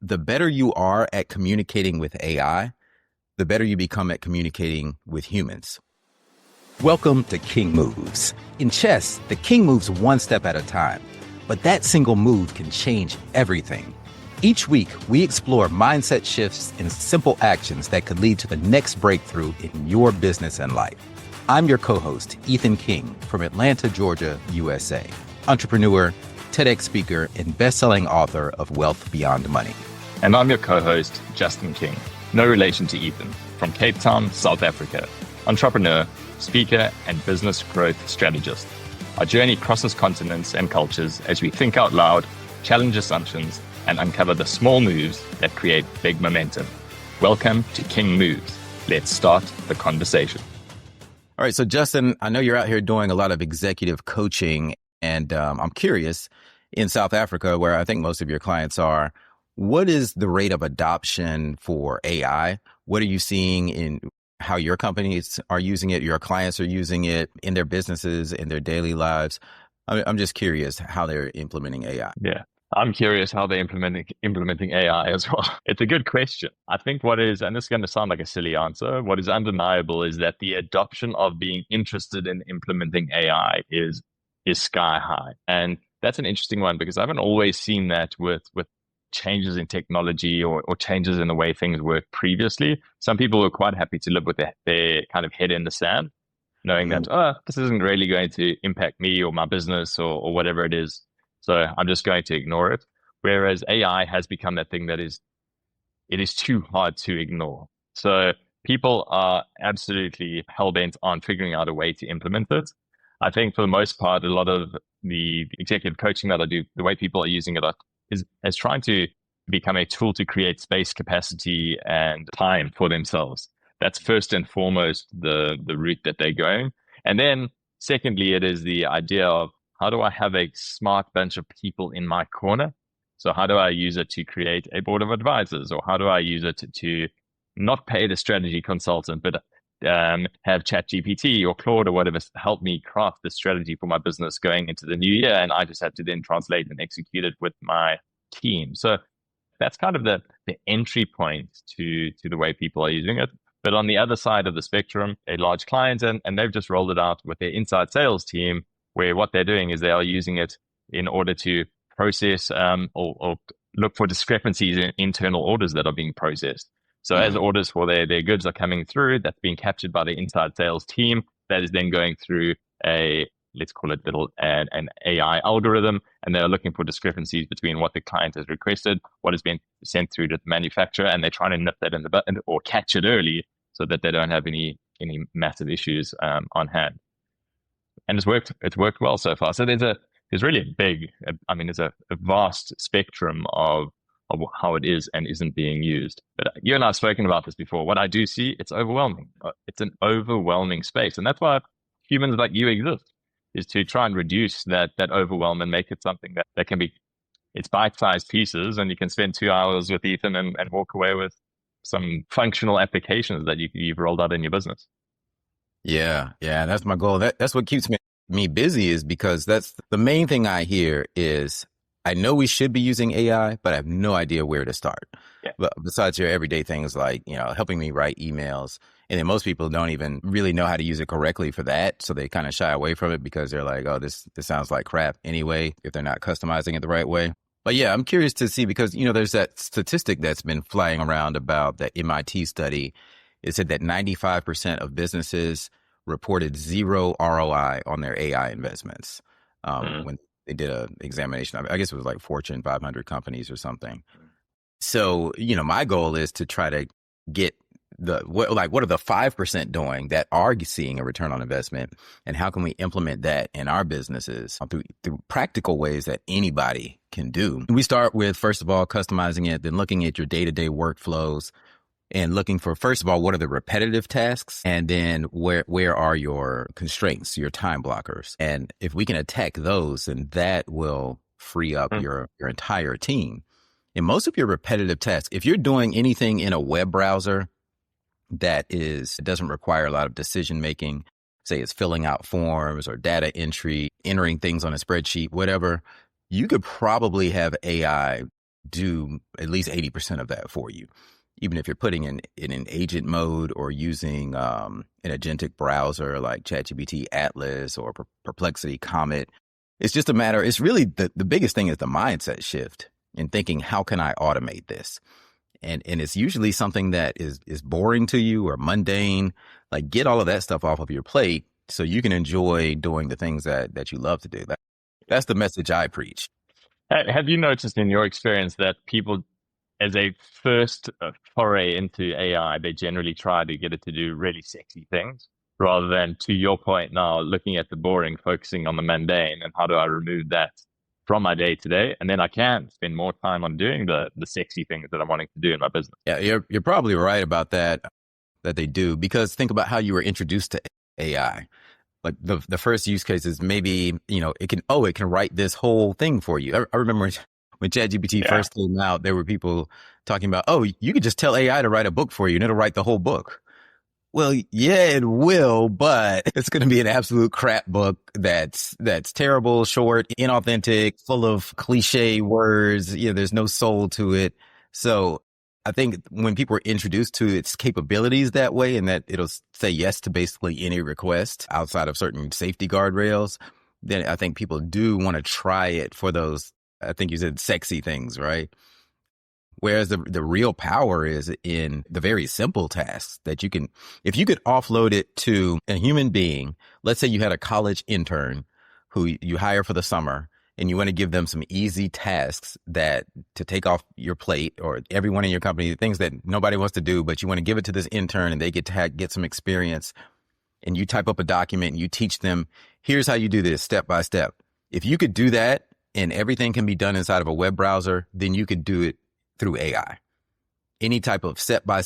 the better you are at communicating with AI, the better you become at communicating with humans. Welcome to King Moves. In chess, the king moves one step at a time, but that single move can change everything. Each week, we explore mindset shifts and simple actions that could lead to the next breakthrough in your business and life. I'm your co-host, Ethan King, from Atlanta, Georgia, USA. Entrepreneur, TEDx speaker, and best-selling author of Wealth Beyond Money. And I'm your co-host, Justin King, no relation to Ethan, from Cape Town, South Africa. Entrepreneur, speaker, and business growth strategist. Our journey crosses continents and cultures as we think out loud, challenge assumptions, and uncover the small moves that create big momentum. Welcome to King Moves. Let's start the conversation. All right, so Justin, I know you're out here doing a lot of executive coaching, and I'm curious, in South Africa, where I think most of your clients are, what is the rate of adoption for AI? What are you seeing in how your companies are using it, your clients are using it in their businesses, in their daily lives? I'm just curious how they're implementing AI. Yeah, I'm curious how they're implementing AI as well. It's a good question. I think what is, and this is going to sound like a silly answer, what is undeniable is that the adoption of being interested in implementing AI is sky high. And that's an interesting one because I haven't always seen that with changes in technology or changes in the way things work previously. Some people were quite happy to live with their kind of head in the sand, knowing that, this isn't really going to impact me or my business or whatever it is. So I'm just going to ignore it. Whereas AI has become that thing that it is too hard to ignore. So people are absolutely hell-bent on figuring out a way to implement it. I think for the most part, a lot of the executive coaching that I do, the way people are using it is trying to become a tool to create space, capacity, and time for themselves. That's first and foremost the route that they're going. And then secondly, it is the idea of how do I have a smart bunch of people in my corner? So how do I use it to create a board of advisors? Or how do I use it to not pay the strategy consultant, but have ChatGPT or Claude or whatever help me craft the strategy for my business going into the new year, and I just have to then translate and execute it with my team. So that's kind of the entry point to the way people are using it. But on the other side of the spectrum, a large client, and they've just rolled it out with their inside sales team, where what they're doing is they are using it in order to process or look for discrepancies in internal orders that are being processed. So as orders for their goods are coming through, that's being captured by the inside sales team. That is then going through let's call it an AI algorithm, and they're looking for discrepancies between what the client has requested, what has been sent through to the manufacturer, and they're trying to nip that in the butt or catch it early so that they don't have any massive issues on hand. And it's worked well so far. So there's really there's a vast spectrum of how it is and isn't being used. But you and I have spoken about this before. What I do see, it's overwhelming. It's an overwhelming space. And that's why humans like you exist, is to try and reduce that overwhelm and make it something that can be, it's bite-sized pieces, and you can spend 2 hours with Ethan and walk away with some functional applications that you've rolled out in your business. Yeah, that's my goal. That's what keeps me busy, is because that's the main thing I hear is, I know we should be using AI, but I have no idea where to start. Yeah. But besides your everyday things like, helping me write emails. And then most people don't even really know how to use it correctly for that. So they kind of shy away from it because they're like, oh, this sounds like crap anyway, if they're not customizing it the right way. But yeah, I'm curious to see, because, there's that statistic that's been flying around about the MIT study. It said that 95% of businesses reported zero ROI on their AI investments when they did an examination. I guess it was like Fortune 500 companies or something. So, my goal is to try to get what are the 5% doing that are seeing a return on investment, and how can we implement that in our businesses through practical ways that anybody can do. We start with, first of all, customizing it, then looking at your day-to-day workflows and looking for, first of all, what are the repetitive tasks? And then where are your constraints, your time blockers? And if we can attack those, then that will free up your entire team. And most of your repetitive tasks, if you're doing anything in a web browser that doesn't require a lot of decision making, say it's filling out forms or data entry, entering things on a spreadsheet, whatever, you could probably have AI do at least 80% of that for you. Even if you're putting in an agent mode or using an agentic browser like ChatGPT Atlas or Perplexity Comet, it's just a matter, it's really the biggest thing is the mindset shift in thinking, how can I automate this? And it's usually something that is boring to you or mundane. Like, get all of that stuff off of your plate so you can enjoy doing the things that you love to do. That's the message I preach. Have you noticed in your experience that people, as a first foray into AI, they generally try to get it to do really sexy things rather than, to your point now, looking at the boring, focusing on the mundane and how do I remove that from my day to day? And then I can spend more time on doing the sexy things that I'm wanting to do in my business. Yeah, you're probably right about that they do, because think about how you were introduced to AI. Like the first use case is maybe, it can write this whole thing for you. I remember when ChatGPT Yeah. first came out, there were people talking about, oh, you could just tell AI to write a book for you and it'll write the whole book. Well, yeah, it will, but it's going to be an absolute crap book that's terrible, short, inauthentic, full of cliche words. There's no soul to it. So I think when people are introduced to its capabilities that way, and that it'll say yes to basically any request outside of certain safety guardrails, then I think people do want to try it for those, I think you said, sexy things, right? Whereas the real power is in the very simple tasks that you can, if you could offload it to a human being. Let's say you had a college intern who you hire for the summer, and you want to give them some easy tasks that to take off your plate, or everyone in your company, things that nobody wants to do, but you want to give it to this intern and they get to get some experience. And you type up a document and you teach them, here's how you do this step by step. If you could do that and everything can be done inside of a web browser, then you could do it through AI. Any type of step by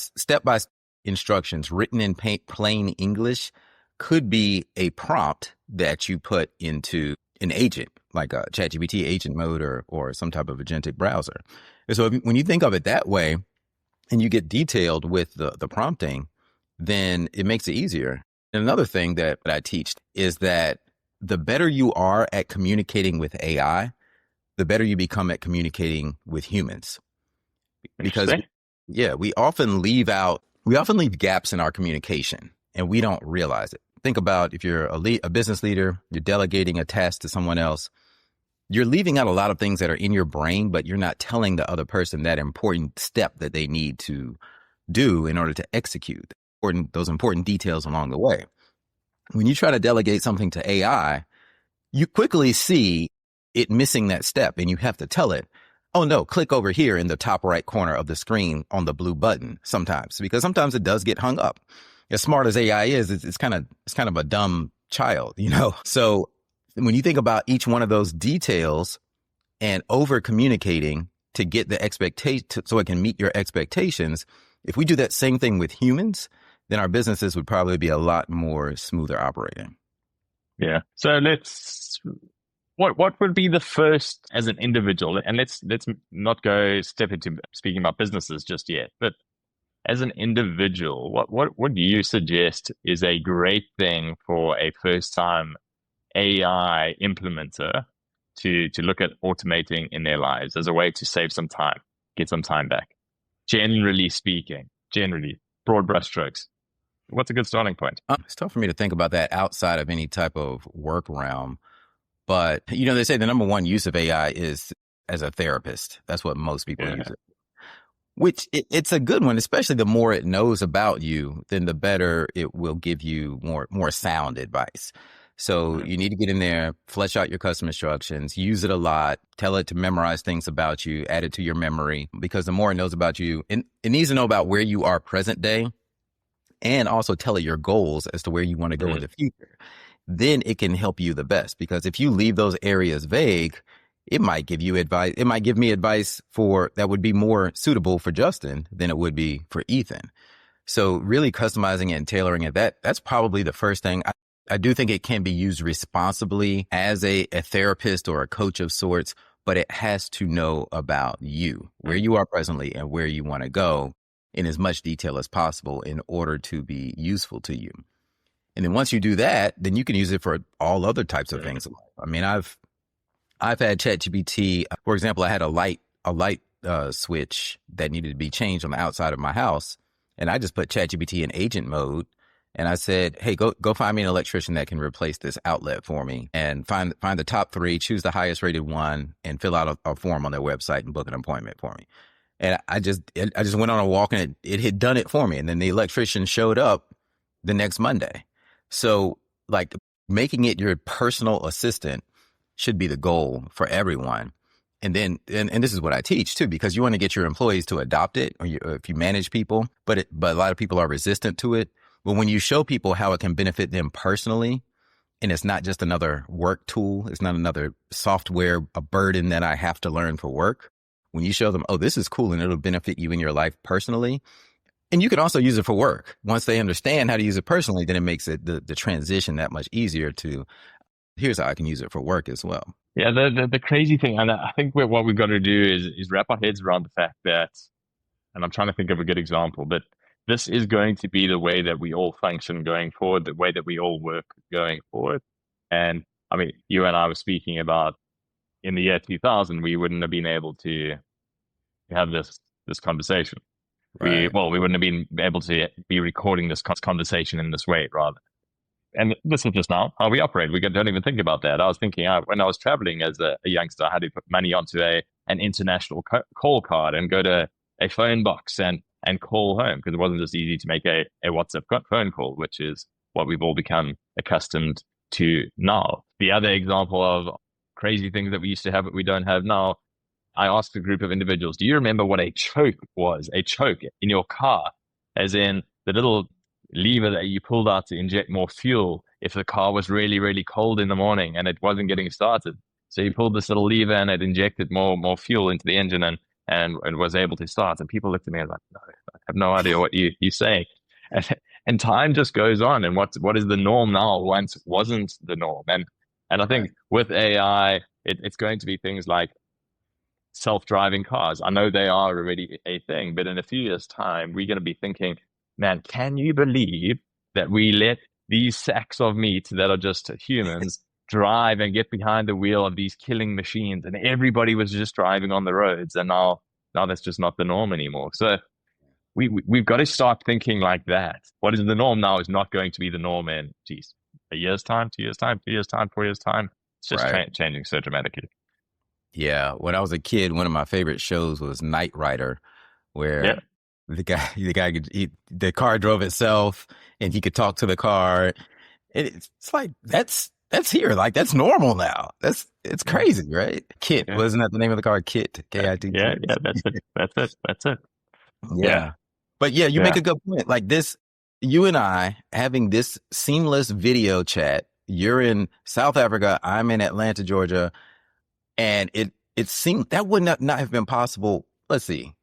instructions written in plain English could be a prompt that you put into an agent, like a ChatGPT agent mode or some type of agentic browser. And so when you think of it that way and you get detailed with the prompting, then it makes it easier. And another thing that I teach is that the better you are at communicating with AI, the better you become at communicating with humans. Because Interesting. we often leave gaps in our communication and we don't realize it. Think about if you're a business leader, you're delegating a task to someone else, you're leaving out a lot of things that are in your brain, but you're not telling the other person that important step that they need to do in order to execute those important details along the way. When you try to delegate something to AI, you quickly see it missing that step and you have to tell it, oh no, click over here in the top right corner of the screen on the blue button sometimes, because sometimes it does get hung up. As smart as AI is, it's kind of a dumb child, So when you think about each one of those details and over communicating to get the expectation so it can meet your expectations, if we do that same thing with humans, then our businesses would probably be a lot more smoother operating. Yeah. So what would be the first, as an individual, and let's not go step into speaking about businesses just yet, but as an individual, what would you suggest is a great thing for a first time AI implementer to look at automating in their lives as a way to save some time, get some time back? Generally speaking, broad brushstrokes. What's a good starting point? It's tough for me to think about that outside of any type of work realm. But, they say the number one use of AI is as a therapist. That's what most people use it. Which it's a good one, especially the more it knows about you, then the better it will give you more sound advice. So you need to get in there, flesh out your custom instructions, use it a lot, tell it to memorize things about you, add it to your memory, because the more it knows about you, it needs to know about where you are present day, and also tell it your goals as to where you want to go in the future. Then it can help you the best, because if you leave those areas vague, it might give you advice. It might give me advice that would be more suitable for Justin than it would be for Ethan. So really customizing it and tailoring it, that's probably the first thing. I do think it can be used responsibly as a therapist or a coach of sorts, but it has to know about you, where you are presently and where you want to go in as much detail as possible in order to be useful to you. And then once you do that, then you can use it for all other types of things. I mean, I've had ChatGPT. For example, I had a light switch that needed to be changed on the outside of my house. And I just put ChatGPT in agent mode. And I said, hey, go find me an electrician that can replace this outlet for me, and find the top three, choose the highest rated one, and fill out a form on their website and book an appointment for me. And I just went on a walk, and it had done it for me. And then the electrician showed up the next Monday. So like making it your personal assistant should be the goal for everyone. And then, and this is what I teach too, because you want to get your employees to adopt it, or if you manage people, but a lot of people are resistant to it. But when you show people how it can benefit them personally, and it's not just another work tool, it's not another software, a burden that I have to learn for work. When you show them, oh, this is cool and it'll benefit you in your life personally. And you can also use it for work. Once they understand how to use it personally, then it makes it the transition that much easier to, here's how I can use it for work as well. Yeah, the crazy thing, and I think what we've got to do is wrap our heads around the fact that, and I'm trying to think of a good example, but this is going to be the way that we all function going forward, the way that we all work going forward. And I mean, you and I were speaking about in the year 2000, we wouldn't have been able to have this conversation. Right. We wouldn't have been able to be recording this conversation in this way, rather. And this is just now how we operate. We don't even think about that. I was thinking when I was traveling as a youngster, I had to put money onto an international call card and go to a phone box and call home, because it wasn't just easy to make a WhatsApp phone call, which is what we've all become accustomed to now. The other example of crazy things that we used to have that we don't have now, I asked a group of individuals, do you remember what a choke was? A choke in your car, as in the little lever that you pulled out to inject more fuel if the car was really, really cold in the morning and it wasn't getting started. So you pulled this little lever and it injected more fuel into the engine and it was able to start. And people looked at me and like, no, I have no idea what you say. And time just goes on. And what is the norm now once wasn't the norm. And I think with AI, it's going to be things like self-driving cars. I know they are already a thing, but in a few years' time, we're going to be thinking, man, can you believe that we let these sacks of meat that are just humans drive and get behind the wheel of these killing machines, and everybody was just driving on the roads, and now that's just not the norm anymore. So we've got to start thinking like that. What is the norm now is not going to be the norm in, geez, a year's time, 2 years' time, 3 years' time, 4 years' time. It's just changing so dramatically. Yeah, when I was a kid, one of my favorite shows was Knight Rider, where the car drove itself and he could talk to the car. It's like that's here, like that's normal now. It's crazy, right? Kit, wasn't that the name of the car? Kit, K-I-T. Yeah, that's it. Yeah. But yeah, you make a good point. Like this, you and I having this seamless video chat. You're in South Africa, I'm in Atlanta, Georgia. And it seemed that would not have been possible. Let's see,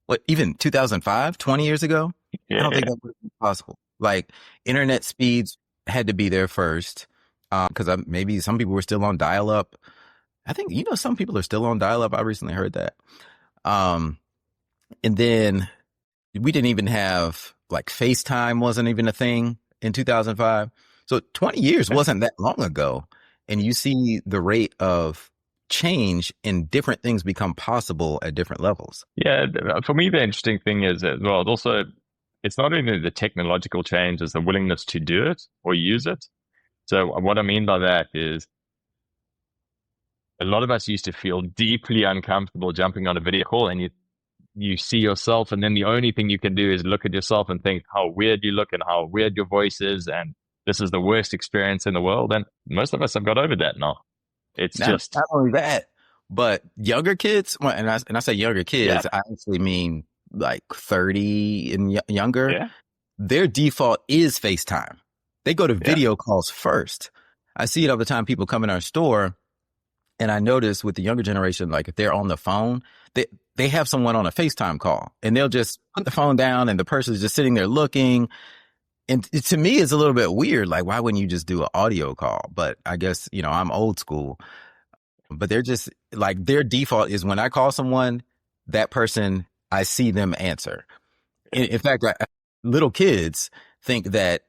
what, even 2005, 20 years ago? I don't think that would have been possible. Like internet speeds had to be there first, because maybe some people were still on dial-up. I think, some people are still on dial-up. I recently heard that. And then we didn't even have, like, FaceTime wasn't even a thing in 2005. So 20 years wasn't that long ago. And you see the rate of change and different things become possible at different levels. Yeah, for me, the interesting thing is as well, it's not only the technological change, it's the willingness to do it or use it. So what I mean by that is a lot of us used to feel deeply uncomfortable jumping on a video call, and you see yourself, and then the only thing you can do is look at yourself and think how weird you look and how weird your voice is, and this is the worst experience in the world. And most of us have got over that now. It's not only that, but younger kids, and I say younger kids, I actually mean like 30 and younger. Yeah. Their default is FaceTime. They go to video calls first. I see it all the time. People come in our store, and I notice with the younger generation, like if they're on the phone, they have someone on a FaceTime call, and they'll just put the phone down, and the person's just sitting there looking. And to me, it's a little bit weird. Like, why wouldn't you just do an audio call? But I guess, I'm old school. But they're just like, their default is when I call someone, that person, I see them answer. In fact, little kids think that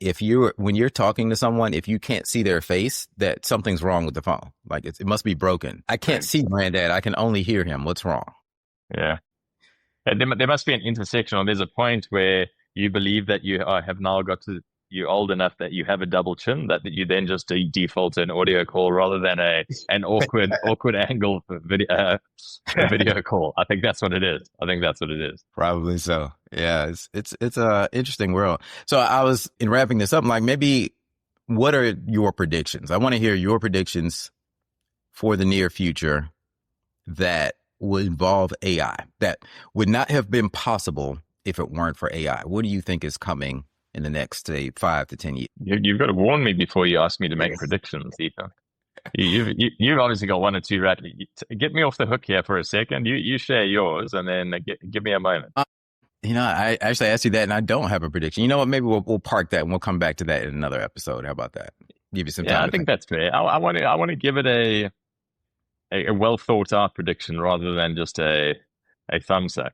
when you're talking to someone, if you can't see their face, that something's wrong with the phone. Like it must be broken. I can't see Granddad. I can only hear him. What's wrong? Yeah. There must be an intersection, or there's a point where you believe that you have now got to, you're old enough that you have a double chin, that you then just default to an audio call rather than an awkward angle for video call. I think that's what it is. I think that's what it is. Probably so. Yeah, it's a interesting world. So I was in wrapping this up, like maybe what are your predictions? I want to hear your predictions for the near future that will involve AI that would not have been possible if it weren't for AI. What do you think is coming in the next, say, 5 to 10 years? You've got to warn me before you ask me to make predictions, Ethan. You've obviously got one or two right. Get me off the hook here for a second. You share yours and then give me a moment. I actually asked you that, and I don't have a prediction. You know what? Maybe we'll park that, and we'll come back to that in another episode. How about that? Give you some time. Yeah, I think that's fair. I want to give it a well thought out prediction rather than just a thumbsuck.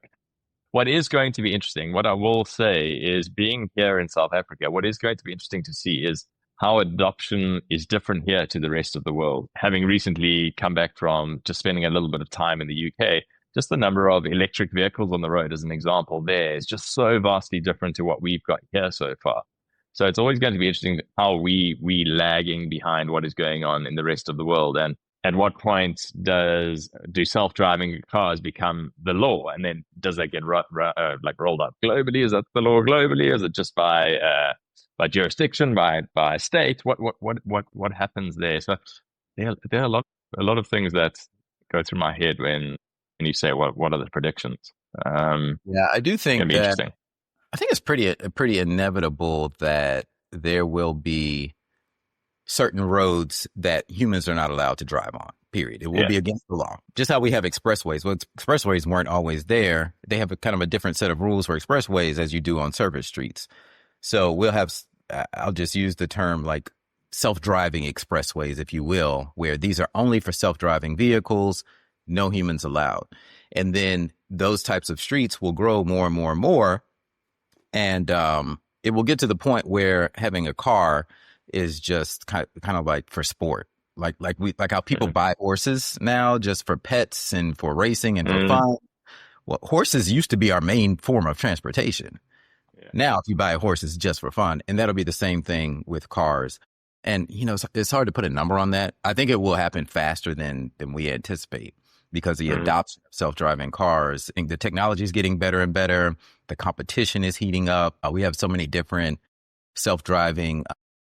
What is going to be interesting, what I will say is, being here in South Africa, what is going to be interesting to see is how adoption is different here to the rest of the world. Having recently come back from just spending a little bit of time in the UK, just the number of electric vehicles on the road, as an example, there is just so vastly different to what we've got here so far. So it's always going to be interesting how we lagging behind what is going on in the rest of the world, and at what point do self-driving cars become the law, and then does that get like rolled up globally? Is that the law globally? Is it just by jurisdiction, by state? What happens there? So there are a lot of things that go through my head when you say what are the predictions. Yeah, I do think be interesting. I think it's pretty inevitable that there will be certain roads that humans are not allowed to drive on, period. It will be against the law. Just how we have expressways. Well, expressways weren't always there. They have a kind of a different set of rules for expressways as you do on surface streets. So we'll have, I'll just use the term like self-driving expressways, if you will, where these are only for self-driving vehicles, no humans allowed. And then those types of streets will grow more and more and more. And it will get to the point where having a car is just kind of like for sport, like how people buy horses now just for pets and for racing and for fun. Well, horses used to be our main form of transportation. Yeah. Now, if you buy a horse, it's just for fun, and that'll be the same thing with cars. And it's hard to put a number on that. I think it will happen faster than we anticipate because the adoption of self-driving cars, and the technology is getting better and better. The competition is heating up. We have so many different self-driving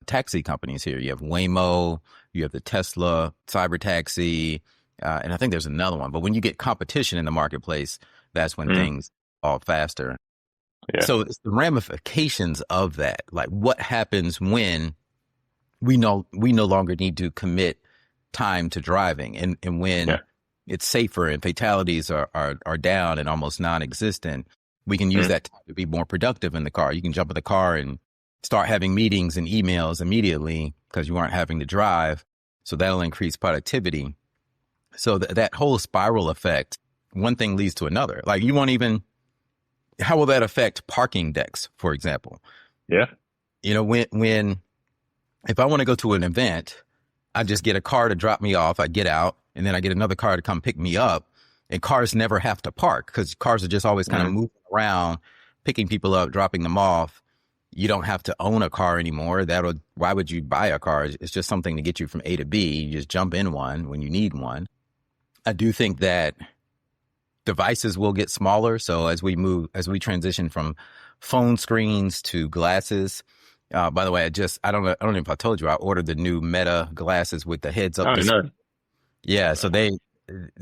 taxi companies here. You have Waymo, you have the Tesla Cyber Taxi, and I think there's another one. But when you get competition in the marketplace, that's when things fall faster. Yeah. So it's the ramifications of that. Like what happens when we no longer need to commit time to driving, and when it's safer and fatalities are down and almost non-existent, we can use that time to be more productive in the car. You can jump in the car and start having meetings and emails immediately because you aren't having to drive. So that'll increase productivity. So that whole spiral effect, one thing leads to another. Like you won't even, how will that affect parking decks, for example? Yeah. When if I want to go to an event, I just get a car to drop me off. I get out and then I get another car to come pick me up, and cars never have to park because cars are just always kind of moving around, picking people up, dropping them off. You don't have to own a car anymore. Why would you buy a car? It's just something to get you from A to B. You just jump in one when you need one. I do think that devices will get smaller. So as we transition from phone screens to glasses. By the way, I don't know if I told you, I ordered the new Meta glasses with the heads up. No. Yeah, so they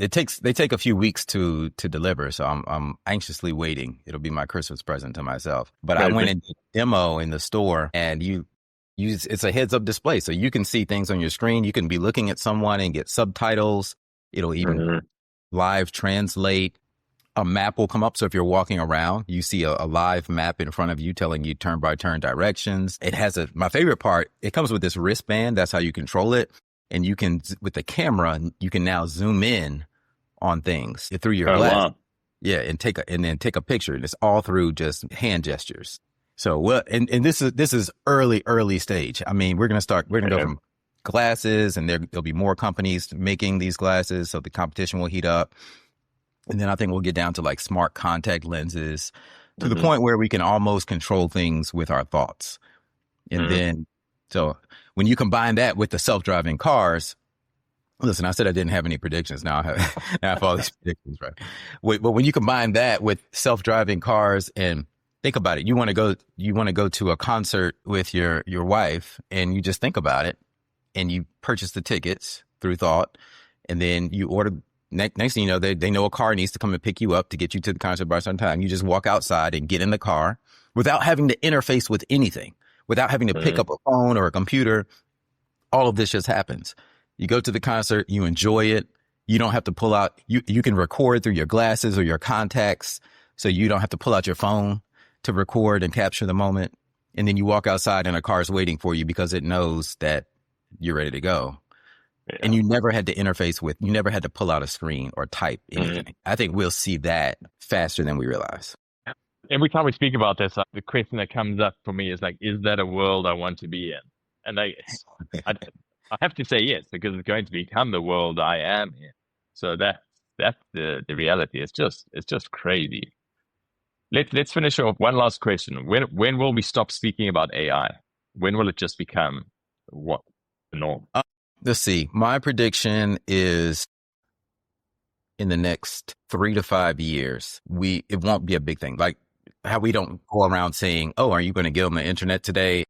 take a few weeks to deliver, so I'm anxiously waiting. It'll be my Christmas present to myself. But I went and did a demo in the store, and it's a heads up display, so you can see things on your screen. You can be looking at someone and get subtitles. It'll even live translate. A map will come up, so if you're walking around, you see a live map in front of you telling you turn by turn directions. It has my favorite part. It comes with this wristband. That's how you control it. And you can, with the camera, you can now zoom in on things through your glass. Wow. Yeah, and then take a picture. And it's all through just hand gestures. So and this is early stage. I mean, we're gonna go from glasses, and there'll be more companies making these glasses, so the competition will heat up. And then I think we'll get down to like smart contact lenses to the point where we can almost control things with our thoughts. And then, so when you combine that with the self-driving cars, listen, I said I didn't have any predictions. Now I have all these predictions, right? But when you combine that with self-driving cars, and think about it, you want to go to a concert with your wife, and you just think about it, and you purchase the tickets through thought, and then you order. Next thing you know, they know a car needs to come and pick you up to get you to the concert by some time. You just walk outside and get in the car without having to interface with anything, without having to pick up a phone or a computer. All of this just happens. You go to the concert, you enjoy it. You don't have to pull out, you can record through your glasses or your contacts, so you don't have to pull out your phone to record and capture the moment. And then you walk outside and a car's waiting for you because it knows that you're ready to go. Yeah. And you never had to interface with, you never had to pull out a screen or type anything. I think we'll see that faster than we realize. Every time we speak about this, the question that comes up for me is like, is that a world I want to be in? And I have to say yes, because it's going to become the world I am in. So that's the reality. It's just crazy. Let's finish off one last question. When will we stop speaking about AI? When will it just become what the norm? Let's see. My prediction is in the next 3 to 5 years, it won't be a big thing. Like how we don't go around saying, "Oh, are you going to get on the internet today?"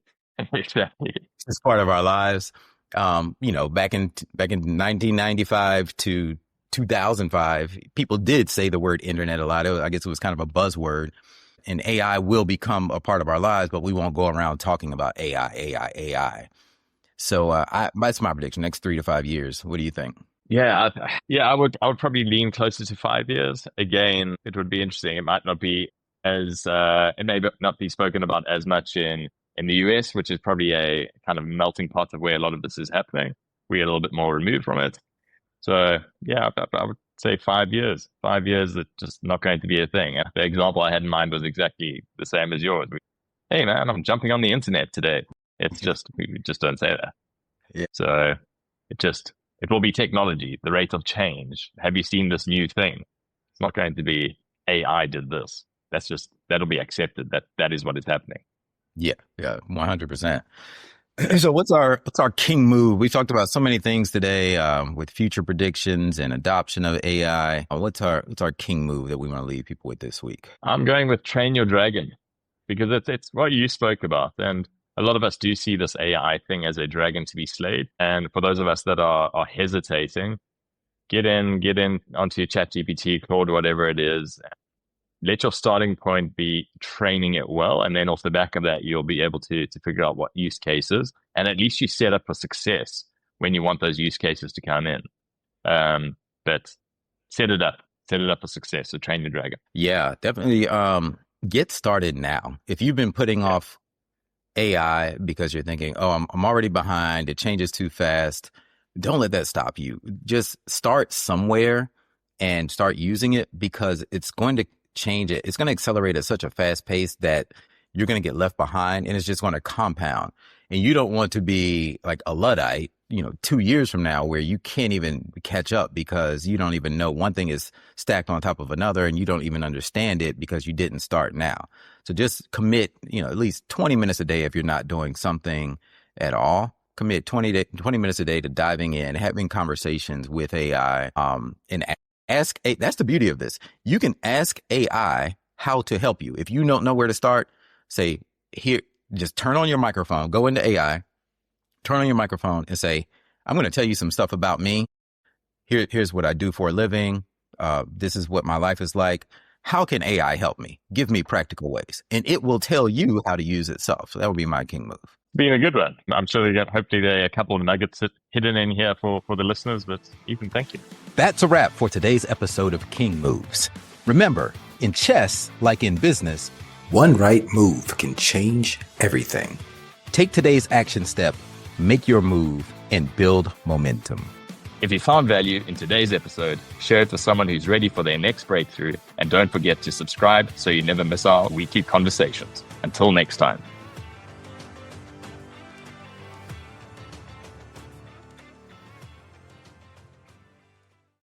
Exactly. It's part of our lives. Back in 1995 to 2005, people did say the word internet a lot. I guess it was kind of a buzzword. And AI will become a part of our lives, but we won't go around talking about AI. So that's my prediction. Next 3 to 5 years. What do you think? Yeah, I would probably lean closer to 5 years. Again, it would be interesting. It might not be as it may not be spoken about as much in the US, which is probably a kind of melting pot of where a lot of this is happening. We're a little bit more removed from it. So yeah, I would say 5 years. 5 years, it's just not going to be a thing. The example I had in mind was exactly the same as yours. Hey man, I'm jumping on the internet today. It's just, we just don't say that. Yeah. So it will be technology, the rate of change. Have you seen this new thing? It's not going to be AI did this. That'll be accepted. That is what is happening. Yeah, 100%. So what's our king move? We talked about so many things today with future predictions and adoption of AI. What's our king move that we want to leave people with this week? I'm going with train your dragon, because it's what you spoke about. And a lot of us do see this AI thing as a dragon to be slayed. And for those of us that are hesitating, get in onto your ChatGPT, Claude, whatever it is. Let your starting point be training it well. And then off the back of that, you'll be able to figure out what use cases. And at least you set up for success when you want those use cases to come in. But set it up for success. So train the dragon. Yeah, definitely. Get started now. If you've been putting off AI because you're thinking, "Oh, I'm already behind. It changes too fast." Don't let that stop you. Just start somewhere and start using it, because it's going to change it. It's going to accelerate at such a fast pace that you're going to get left behind, and it's just going to compound. And you don't want to be like a Luddite, 2 years from now, where you can't even catch up because you don't even know one thing is stacked on top of another, and you don't even understand it because you didn't start now. So just commit, at least 20 minutes a day if you're not doing something at all. Commit 20 minutes a day to diving in, having conversations with AI, and ask. That's the beauty of this. You can ask AI how to help you. If you don't know where to start, say, here, just turn on your microphone, go into AI, turn on your microphone and say, "I'm going to tell you some stuff about me. Here's what I do for a living. This is what my life is like. How can AI help me? Give me practical ways." And it will tell you how to use itself. So that would be my king move. Being a good one. I'm sure they got hopefully a couple of nuggets hidden in here for the listeners, but Ethan, thank you. That's a wrap for today's episode of King Moves. Remember, in chess, like in business, one right move can change everything. Take today's action step, make your move, and build momentum. If you found value in today's episode, share it with someone who's ready for their next breakthrough, and don't forget to subscribe so you never miss our weekly conversations. Until next time.